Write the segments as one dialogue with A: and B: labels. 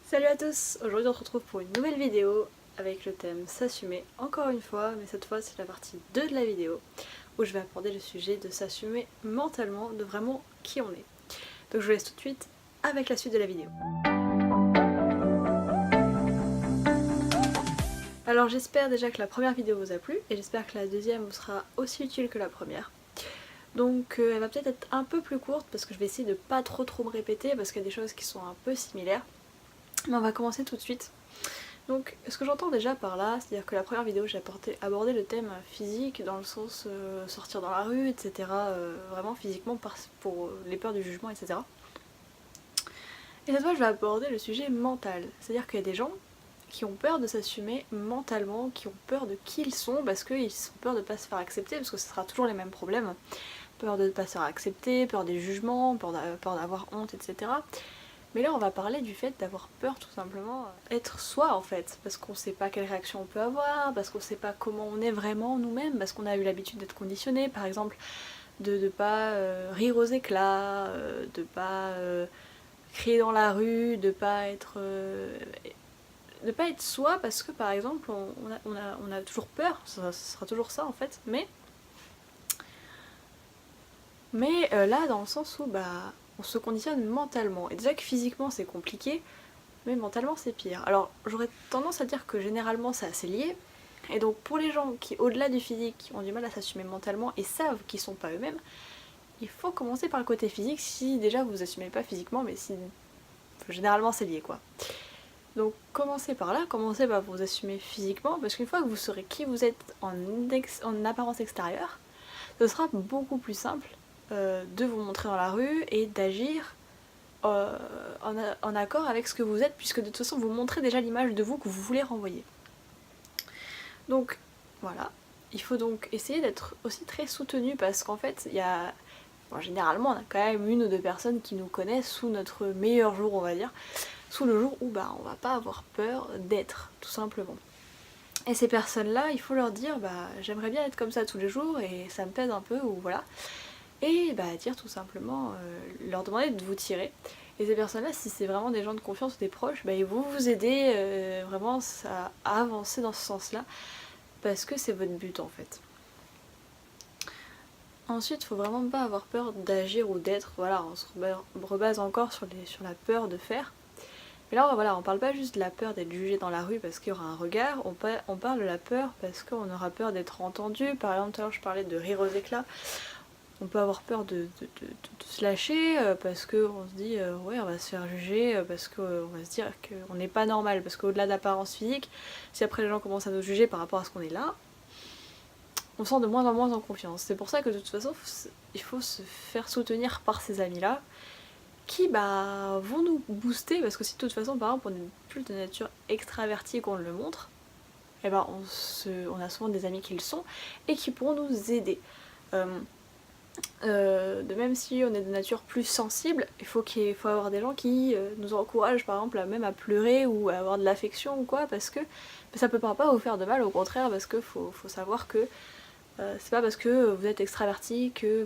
A: Salut à tous, aujourd'hui on se retrouve pour une nouvelle vidéo avec le thème s'assumer encore une fois, mais cette fois c'est la partie 2 de la vidéo où je vais aborder le sujet de s'assumer mentalement, de vraiment qui on est. Donc je vous laisse tout de suite avec la suite de la vidéo. Alors j'espère déjà que la première vidéo vous a plu et j'espère que la deuxième vous sera aussi utile que la première. Donc elle va peut-être être un peu plus courte parce que je vais essayer de pas trop me répéter parce qu'il y a des choses qui sont un peu similaires. Mais on va commencer tout de suite. Donc ce que j'entends déjà par là, c'est-à-dire que la première vidéo j'ai abordé le thème physique dans le sens sortir dans la rue, etc. Vraiment physiquement pour les peurs du jugement, etc. Et cette fois je vais aborder le sujet mental, c'est-à-dire qu'il y a des gens qui ont peur de s'assumer mentalement, qui ont peur de qui ils sont parce qu'ils ont peur de ne pas se faire accepter, parce que ce sera toujours les mêmes problèmes. Peur de ne pas se faire accepter, peur des jugements, peur d'avoir honte, etc. Mais là on va parler du fait d'avoir peur tout simplement être soi en fait, parce qu'on sait pas quelle réaction on peut avoir, parce qu'on sait pas comment on est vraiment nous-mêmes, parce qu'on a eu l'habitude d'être conditionné, par exemple de ne pas rire aux éclats, de pas crier dans la rue, de pas être soi, parce que par exemple on a toujours peur, ça sera toujours ça en fait, mais là dans le sens où bah on se conditionne mentalement, et déjà que physiquement c'est compliqué, mais mentalement c'est pire. Alors j'aurais tendance à dire que généralement c'est assez lié, et donc pour les gens qui au-delà du physique ont du mal à s'assumer mentalement et savent qu'ils sont pas eux-mêmes, il faut commencer par le côté physique si déjà vous vous assumez pas physiquement, mais si généralement c'est lié quoi. Donc commencez par là, commencez par vous assumer physiquement, parce qu'une fois que vous saurez qui vous êtes en apparence extérieure, ce sera beaucoup plus simple de vous montrer dans la rue et d'agir en accord avec ce que vous êtes, puisque de toute façon vous montrez déjà l'image de vous que vous voulez renvoyer. Donc voilà, il faut donc essayer d'être aussi très soutenu, parce qu'en fait il y a... Bon, généralement on a quand même une ou deux personnes qui nous connaissent sous notre meilleur jour on va dire, sous le jour où bah on va pas avoir peur d'être, tout simplement. Et ces personnes-là, il faut leur dire bah j'aimerais bien être comme ça tous les jours et ça me pèse un peu, ou voilà. Et bah dire tout simplement, leur demander de vous tirer. Et ces personnes-là, si c'est vraiment des gens de confiance ou des proches, bah ils vont vous aider vraiment à avancer dans ce sens-là, parce que c'est votre but en fait. Ensuite, faut vraiment pas avoir peur d'agir ou d'être, voilà, on se rebase encore sur la peur de faire. Mais là, voilà, on parle pas juste de la peur d'être jugé dans la rue parce qu'il y aura un regard, on parle de la peur parce qu'on aura peur d'être entendu. Par exemple, tout à l'heure je parlais de rire aux éclats. On peut avoir peur de se lâcher parce qu'on se dit ouais on va se faire juger, parce qu'on va se dire qu'on n'est pas normal, parce qu'au-delà de l'apparence physique, si après les gens commencent à nous juger par rapport à ce qu'on est là, on sent de moins en moins en confiance. C'est pour ça que de toute façon il faut se faire soutenir par ces amis là qui bah vont nous booster, parce que si de toute façon par exemple on est plus de nature extravertie qu'on le montre, et ben on a souvent des amis qui le sont et qui pourront nous aider. De même si on est de nature plus sensible, il faut avoir des gens qui nous encouragent par exemple même à pleurer ou à avoir de l'affection ou quoi, parce que ça peut pas vous faire de mal, au contraire, parce que faut savoir que c'est pas parce que vous êtes extraverti que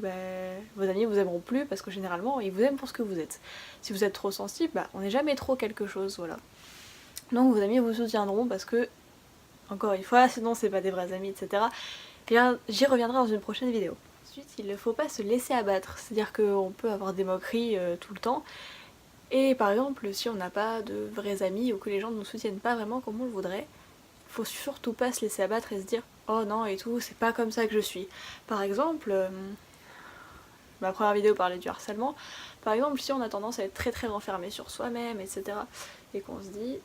A: vos amis vous aimeront plus, parce que généralement ils vous aiment pour ce que vous êtes. Si vous êtes trop sensible, on n'est jamais trop quelque chose, voilà. Donc vos amis vous soutiendront parce que, encore une fois, sinon c'est pas des vrais amis, etc. Bien, j'y reviendrai dans une prochaine vidéo. Ensuite, il ne faut pas se laisser abattre, c'est-à-dire qu'on peut avoir des moqueries tout le temps, et par exemple si on n'a pas de vrais amis ou que les gens ne nous soutiennent pas vraiment comme on le voudrait, faut surtout pas se laisser abattre et se dire oh non et tout, c'est pas comme ça que je suis. Par exemple, ma première vidéo parlait du harcèlement, par exemple si on a tendance à être très renfermé sur soi-même, etc. et qu'on se dit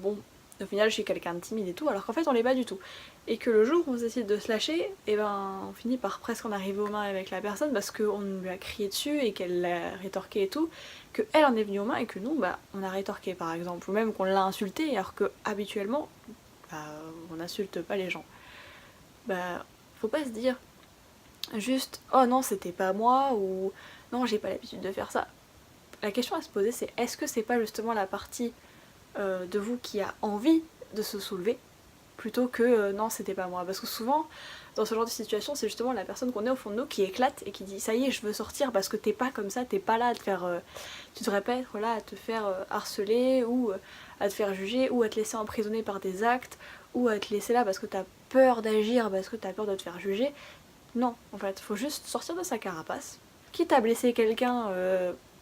A: bon, au final je suis quelqu'un de timide et tout, alors qu'en fait on l'est pas du tout. Et que le jour où on décide de se lâcher, et on finit par presque en arriver aux mains avec la personne parce qu'on lui a crié dessus et qu'elle l'a rétorqué et tout, que elle en est venue aux mains et que nous on a rétorqué par exemple, ou même qu'on l'a insulté, alors que habituellement on n'insulte pas les gens. Faut pas se dire juste oh non c'était pas moi, ou non j'ai pas l'habitude de faire ça. La question à se poser est-ce que c'est pas justement la partie de vous qui a envie de se soulever, plutôt que non c'était pas moi. Parce que souvent dans ce genre de situation c'est justement la personne qu'on est au fond de nous qui éclate et qui dit ça y est je veux sortir parce que t'es pas comme ça, t'es pas là à te faire... tu devrais pas être là à te faire harceler ou à te faire juger ou à te laisser emprisonner par des actes ou à te laisser là parce que t'as peur d'agir, parce que t'as peur de te faire juger. Non, en fait, faut juste sortir de sa carapace. Quitte à blesser quelqu'un,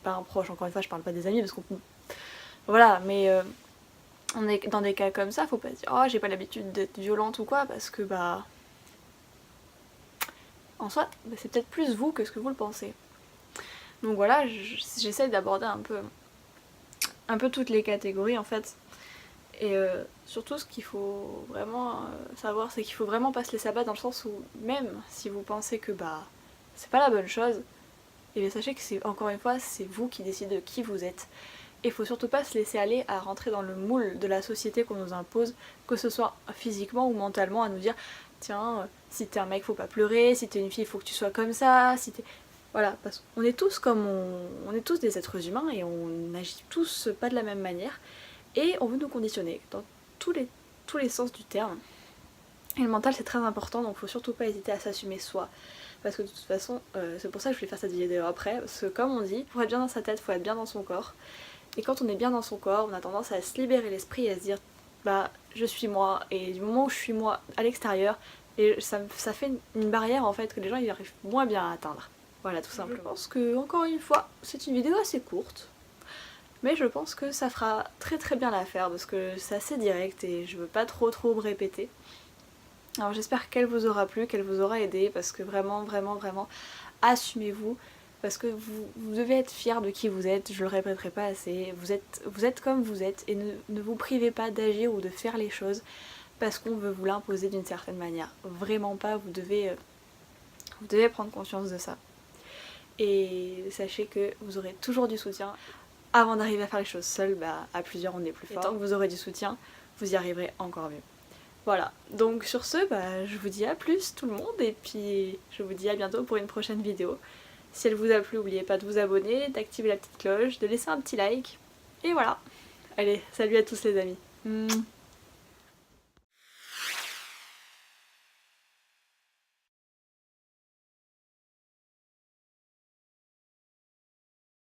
A: pas un proche, encore une fois je parle pas des amis parce qu'on... Voilà, mais on est dans des cas comme ça, faut pas se dire oh j'ai pas l'habitude d'être violente ou quoi parce que bah... En soi, bah, c'est peut-être plus vous que ce que vous le pensez. Donc voilà, j'essaie d'aborder un peu toutes les catégories en fait. Et surtout ce qu'il faut vraiment savoir, c'est qu'il faut vraiment pas se laisser abattre dans le sens où même si vous pensez que bah c'est pas la bonne chose, et bien sachez que c'est encore une fois c'est vous qui décidez de qui vous êtes. Et il faut surtout pas se laisser aller à rentrer dans le moule de la société qu'on nous impose, que ce soit physiquement ou mentalement, à nous dire tiens, si t'es un mec faut pas pleurer, si t'es une fille faut que tu sois comme ça, si t'es... Voilà, parce qu'on est tous comme on est tous des êtres humains et on n'agit tous pas de la même manière. Et on veut nous conditionner dans tous les sens du terme. Et le mental c'est très important donc faut surtout pas hésiter à s'assumer soi. Parce que de toute façon, c'est pour ça que je voulais faire cette vidéo après, parce que comme on dit, pour être bien dans sa tête, faut être bien dans son corps. Et quand on est bien dans son corps, on a tendance à se libérer l'esprit et à se dire bah je suis moi, et du moment où je suis moi à l'extérieur, et ça fait une barrière en fait que les gens ils arrivent moins bien à atteindre. Voilà tout simplement. Je pense que encore une fois, c'est une vidéo assez courte. Mais je pense que ça fera très bien l'affaire parce que c'est assez direct et je veux pas trop me répéter. Alors j'espère qu'elle vous aura plu, qu'elle vous aura aidé parce que vraiment assumez-vous parce que vous devez être fiers de qui vous êtes, je le répéterai pas assez, vous êtes comme vous êtes et ne vous privez pas d'agir ou de faire les choses parce qu'on veut vous l'imposer d'une certaine manière. Vraiment pas, vous devez prendre conscience de ça. Et sachez que vous aurez toujours du soutien. Avant d'arriver à faire les choses seul, bah, à plusieurs on est plus fort. Et tant que vous aurez du soutien, vous y arriverez encore mieux. Voilà, donc sur ce, bah, je vous dis à plus tout le monde et puis je vous dis à bientôt pour une prochaine vidéo. Si elle vous a plu, n'oubliez pas de vous abonner, d'activer la petite cloche, de laisser un petit like. Et voilà. Allez, salut à tous les amis.